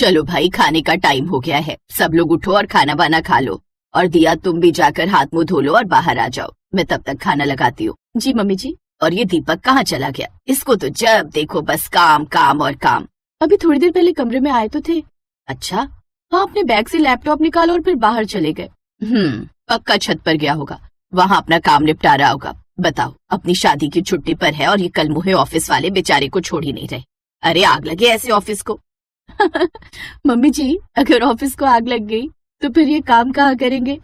चलो भाई, खाने का टाइम हो गया है, सब लोग उठो और खाना वाना खा लो। और दिया, तुम भी जाकर हाथ मुंह धो लो और बाहर आ जाओ, मैं तब तक खाना लगाती हूँ। जी मम्मी जी। और ये दीपक कहाँ चला गया? इसको तो जब देखो बस काम काम और काम। अभी थोड़ी देर पहले कमरे में आए तो थे। अच्छा, हाँ, अपने बैग से लैपटॉप निकाला और फिर बाहर चले गए। पक्का छत पर गया होगा, वहाँ अपना काम निपटा रहा होगा। बताओ, अपनी शादी की छुट्टी पर है और ये कल मुहे ऑफिस वाले बेचारे को छोड़ ही नहीं रहे। अरे आग लगे ऐसे ऑफिस को। मम्मी जी, अगर ऑफिस को आग लग गई तो फिर ये काम कहाँ करेंगे?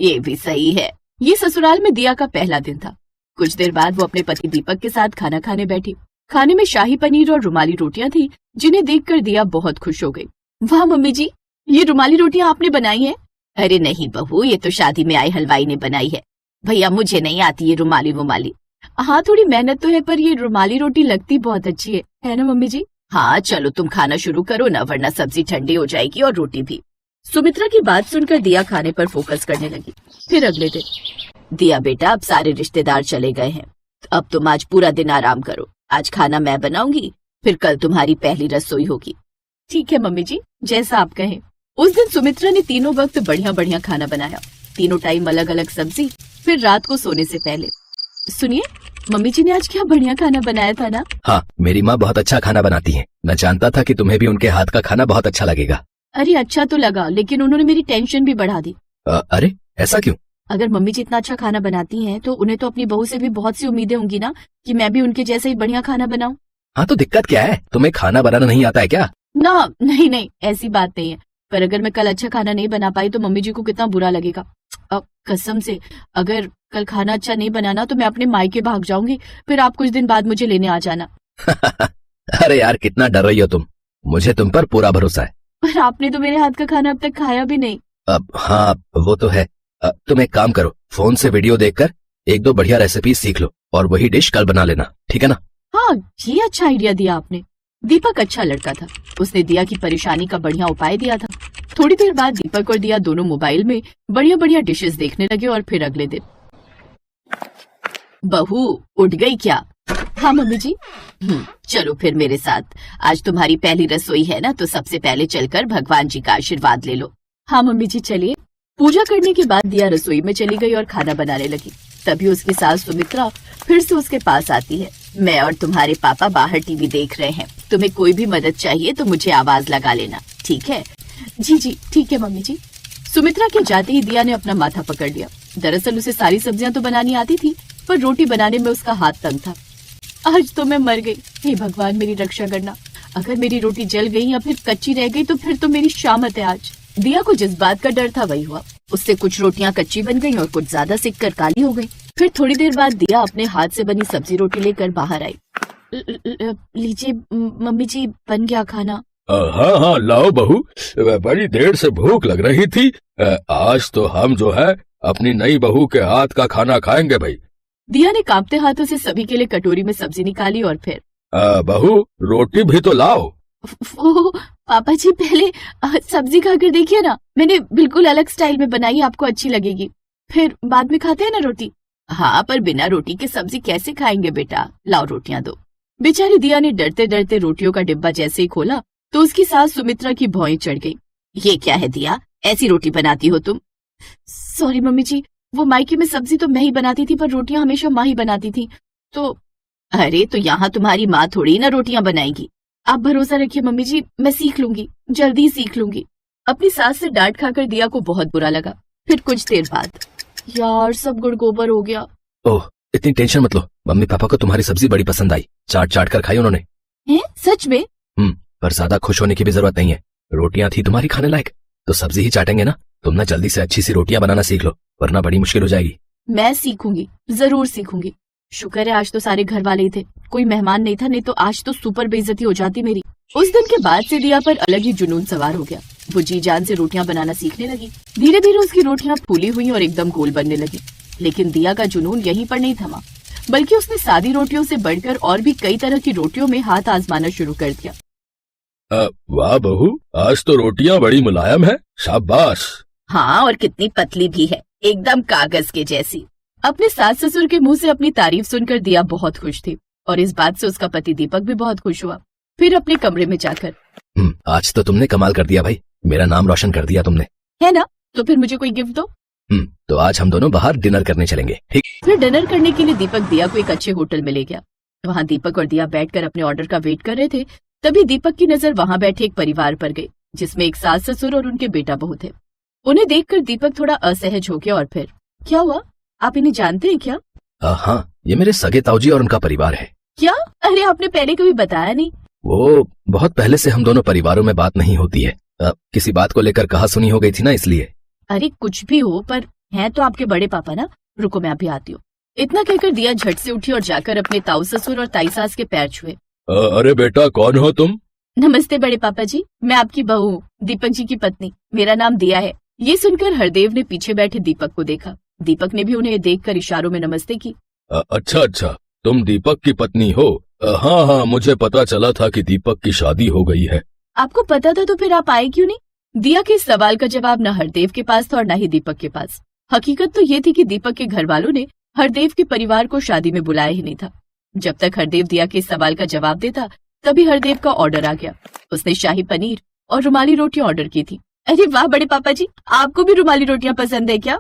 ये भी सही है। ये ससुराल में दिया का पहला दिन था। कुछ देर बाद वो अपने पति दीपक के साथ खाना खाने बैठी। खाने में शाही पनीर और रुमाली रोटियां थी, जिन्हें देखकर दिया बहुत खुश हो गई। वाह मम्मी जी, ये रुमाली रोटियां आपने बनाई हैं? अरे नहीं बहू, ये तो शादी में आए हलवाई ने बनाई है। भैया मुझे नहीं आती ये रुमाली वुमाली। हाँ, थोड़ी मेहनत तो है, पर ये रुमाली रोटी लगती बहुत अच्छी है ना मम्मी जी? हाँ चलो, तुम खाना शुरू करो ना, वरना सब्जी ठंडी हो जाएगी और रोटी भी। सुमित्रा की बात सुनकर दिया खाने पर फोकस करने लगी। फिर अगले दिन, दिया बेटा, अब सारे रिश्तेदार चले गए हैं, अब तुम आज पूरा दिन आराम करो। आज खाना मैं बनाऊंगी, फिर कल तुम्हारी पहली रसोई होगी। ठीक है मम्मी जी, जैसा आप कहें। उस दिन सुमित्रा ने तीनों वक्त बढ़िया बढ़िया खाना बनाया, तीनों टाइम अलग अलग सब्जी। फिर रात को सोने से पहले, सुनिए, मम्मी जी ने आज क्या बढ़िया खाना बनाया था ना? हाँ, मेरी माँ बहुत अच्छा खाना बनाती है। मैं जानता था कि तुम्हें भी उनके हाथ का खाना बहुत अच्छा लगेगा। अरे अच्छा तो लगा, लेकिन उन्होंने मेरी टेंशन भी बढ़ा दी। अरे ऐसा क्यों? अगर मम्मी जी इतना अच्छा खाना बनाती हैं, तो उन्हें तो अपनी बहू से भी बहुत सी उम्मीदें होंगी ना, कि मैं भी उनके जैसे ही बढ़िया खाना बनाऊं। हाँ तो दिक्कत क्या है? तुम्हें खाना बनाना नहीं आता है क्या? ना, नहीं नहीं, ऐसी बात नहीं है, पर अगर मैं कल अच्छा खाना नहीं बना पाई तो मम्मी जी को कितना बुरा लगेगा। अब कसम से, अगर कल खाना अच्छा नहीं बनाना तो मैं अपने मायके भाग जाऊंगी, फिर आप कुछ दिन बाद मुझे लेने आ जाना। अरे यार, कितना डर रही हो तुम, मुझे तुम पर पूरा भरोसा है। पर आपने तो मेरे हाथ का खाना अब तक खाया भी नहीं। अब हाँ, वो तो है। तुम एक काम करो, फोन से वीडियो देखकर एक दो बढ़िया रेसिपी सीख लो और वही डिश कल बना लेना, ठीक है ना? हाँ, ये अच्छा आइडिया दिया आपने। दीपक अच्छा लड़का था, उसने दिया की परेशानी का बढ़िया उपाय दिया था। थोड़ी देर बाद दीपक और दिया दोनों मोबाइल में बढ़िया बढ़िया डिशेस देखने लगे। और फिर अगले दिन, बहू उठ गई क्या? हाँ मम्मी जी। चलो फिर मेरे साथ, आज तुम्हारी पहली रसोई है ना, तो सबसे पहले चलकर भगवान जी का आशीर्वाद ले लो। हाँ मम्मी जी, चलिए। पूजा करने के बाद दिया रसोई में चली गई और खाना बनाने लगी। तभी उसकी सास सुमित्रा फिर से उसके पास आती है। मैं और तुम्हारे पापा बाहर टीवी देख रहे हैं, तुम्हें कोई भी मदद चाहिए तो मुझे आवाज लगा लेना, ठीक है? जी जी ठीक है मम्मी जी। सुमित्रा के जाते ही दिया ने अपना माथा पकड़ लिया। दरअसल उसे सारी सब्जियां तो बनानी आती थी, पर रोटी बनाने में उसका हाथ तंग था। आज तो मैं मर गई, हे भगवान मेरी रक्षा करना। अगर मेरी रोटी जल गई या फिर कच्ची रह गई तो फिर तो मेरी शामत है आज। दिया को जिस बात का डर था वही हुआ, उससे कुछ रोटियां कच्ची बन गईं और कुछ ज्यादा सिक कर काली हो गई। फिर थोड़ी देर बाद दिया अपने हाथ से बनी सब्जी रोटी लेकर बाहर आई। लीजिए मम्मी जी, बन गया खाना। हाँ हाँ लाओ बहू, बड़ी देर से भूख लग रही थी। आज तो हम जो है अपनी नई बहू के हाथ का खाना खाएंगे भाई। दिया ने कांपते हाथों से सभी के लिए कटोरी में सब्जी निकाली और फिर, बहू रोटी भी तो लाओ। वो पापा जी, पहले सब्जी खाकर देखिए ना, मैंने बिल्कुल अलग स्टाइल में बनाई, आपको अच्छी लगेगी, फिर बाद में खाते हैं ना रोटी। हाँ, पर बिना रोटी के सब्जी कैसे खाएंगे बेटा, लाओ रोटियां दो। बेचारी दिया ने डरते डरते रोटियों का डिब्बा जैसे ही खोला तो उसकी सास सुमित्रा की भौएं चढ़ गई। ये क्या है दिया, ऐसी रोटी बनाती हो तुम? सॉरी मम्मी जी, वो मायके में सब्जी तो मैं ही बनाती थी, पर रोटियां हमेशा माँ ही बनाती थी तो। अरे तो यहाँ तुम्हारी माँ थोड़ी ना रोटियां बनाएगी। आप भरोसा रखिए मम्मी जी, मैं सीख लूंगी, जल्दी सीख लूंगी। अपनी सास से डांट खाकर दिया को बहुत बुरा लगा। फिर कुछ देर बाद, यार सब गुड़ गोबर हो गया। ओह, इतनी टेंशन मत लो, मम्मी पापा को तुम्हारी सब्जी बड़ी पसंद आई, चाट चाट कर खाई उन्होंने। हैं? सच में? पर ज्यादा खुश होने की भी जरूरत नहीं है, रोटियां थी तुम्हारी खाने लायक तो सब्जी ही चाटेंगे ना। तुम ना जल्दी से अच्छी सी रोटियां बनाना सीख लो, वरना बड़ी मुश्किल हो जाएगी। मैं सीखूंगी, जरूर सीखूंगी। शुक्र है आज तो सारे घर वाले ही थे, कोई मेहमान नहीं था, नहीं तो आज तो सुपर बेइज्जती हो जाती मेरी। उस दिन के बाद से दिया पर अलग ही जुनून सवार हो गया। वो जी जान से रोटियां बनाना सीखने लगी। धीरे धीरे उसकी रोटियां फूली हुई और एकदम गोल बनने लगी। लेकिन दिया का जुनून यहीं पर नहीं थमा, बल्कि उसने सादी रोटियों से बढ़कर और भी कई तरह की रोटियों में हाथ आजमाना शुरू कर दिया। वाह बहू, आज तो रोटियां बड़ी मुलायम है, शाबाश। हाँ, और कितनी पतली भी है, एकदम कागज के जैसी। अपने सास ससुर के मुंह से अपनी तारीफ सुनकर दिया बहुत खुश थी और इस बात से उसका पति दीपक भी बहुत खुश हुआ। फिर अपने कमरे में जाकर आज तो तुमने कमाल कर दिया भाई, मेरा नाम रोशन कर दिया तुमने। है ना? तो फिर मुझे कोई गिफ्ट दो। तो आज हम दोनों बाहर डिनर करने चलेंगे, ठीक? फिर डिनर करने के लिए दीपक दिया को एक अच्छे होटल में ले गया। वहाँ दीपक और दिया बैठकर अपने ऑर्डर का वेट कर रहे थे। तभी दीपक की नजर वहाँ बैठे एक परिवार पर गई, जिसमें एक सास ससुर और उनके बेटा बहू थे। उन्हें देखकर दीपक थोड़ा असहज हो गया और फिर, क्या हुआ, आप इन्हें जानते हैं क्या? हाँ, ये मेरे सगे ताऊजी और उनका परिवार है। क्या? अरे आपने पहले कभी बताया नहीं। वो बहुत पहले से हम दोनों परिवारों में बात नहीं होती है, किसी बात को लेकर कहा सुनी हो गई थी ना, इसलिए। अरे कुछ भी हो, पर हैं तो आपके बड़े पापा ना। रुको मैं अभी आती हूँ। इतना कहकर दिया झट से उठी और जाकर अपने ताऊ ससुर और ताई सास के पैर छुए। अरे बेटा, कौन हो तुम? नमस्ते बड़े पापा जी, मैं आपकी बहू हूँ, दीपक जी की पत्नी। मेरा नाम दिया है। ये सुनकर हरदेव ने पीछे बैठे दीपक को देखा। दीपक ने भी उन्हें देखकर इशारों में नमस्ते की। अच्छा, तुम दीपक की पत्नी हो? हाँ, मुझे पता चला था कि दीपक की शादी हो गई है। आपको पता था तो फिर आप आए क्यों नहीं? दिया के इस सवाल का जवाब न हरदेव के पास था और न ही दीपक के पास। हकीकत तो ये थी कि दीपक के घर वालों ने हरदेव के परिवार को शादी में बुलाया ही नहीं था। जब तक हरदेव दिया के इस सवाल का जवाब देता, तभी हरदेव का ऑर्डर आ गया। उसने शाही पनीर और रुमाली रोटियां ऑर्डर की थी। अरे वाह बड़े पापा जी, आपको भी रुमाली रोटियां पसंद है क्या?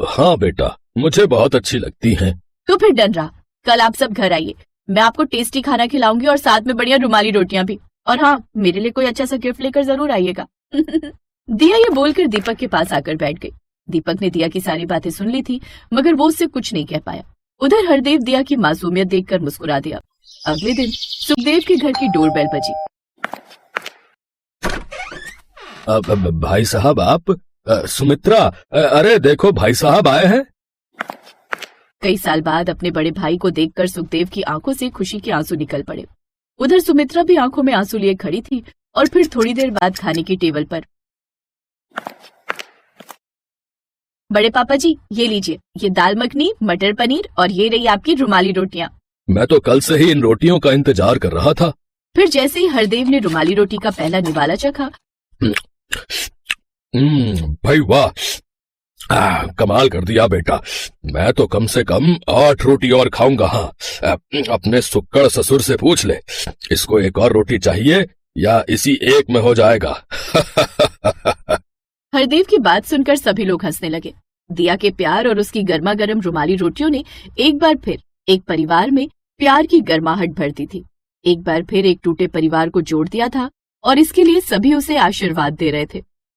हाँ बेटा, मुझे बहुत अच्छी लगती हैं। तो फिर डन रहा, कल आप सब घर आइए, मैं आपको टेस्टी खाना खिलाऊंगी और साथ में बढ़िया रुमाली रोटियां भी। और हाँ, मेरे लिए कोई अच्छा सा गिफ्ट लेकर जरूर आइएगा। दिया ये बोलकर दीपक के पास आकर बैठ गई। दीपक ने दिया की सारी बातें सुन ली थी, मगर वो उससे कुछ नहीं कह पाया। उधर हरदेव दिया की मासूमियत देखकर मुस्कुरा दिया। अगले दिन सुखदेव के घर की डोरबेल बजी। भाई साहब आप? सुमित्रा, अरे देखो भाई साहब आए हैं। कई साल बाद अपने बड़े भाई को देखकर सुखदेव की आंखों से खुशी के आंसू निकल पड़े। उधर सुमित्रा भी आंखों में आंसू लिए खड़ी थी और फिर थोड़ी देर बाद खाने की टेबल पर, बड़े पापा जी ये लीजिए, ये दाल मखनी, मटर पनीर और ये रही आपकी रुमाली रोटियां। मैं तो कल से ही इन रोटियों का इंतजार कर रहा था। फिर जैसे ही हरदेव ने रुमाली रोटी का पहला निवाला चखा, भाई वाह, कमाल कर दिया बेटा। मैं तो कम से कम 8 रोटी और खाऊंगा। हाँ, अपने सुक्कड़ ससुर से पूछ ले, इसको एक और रोटी चाहिए या इसी एक में हो जाएगा। हरदेव की बात सुनकर सभी लोग हंसने लगे। दिया के प्यार और उसकी गर्मा गर्म रुमाली रोटियों ने एक बार फिर एक परिवार में प्यार की गर्माहट भर दी थी। एक बार फिर एक टूटे परिवार को जोड़ दिया था और इसके लिए सभी उसे आशीर्वाद दे रहे थे।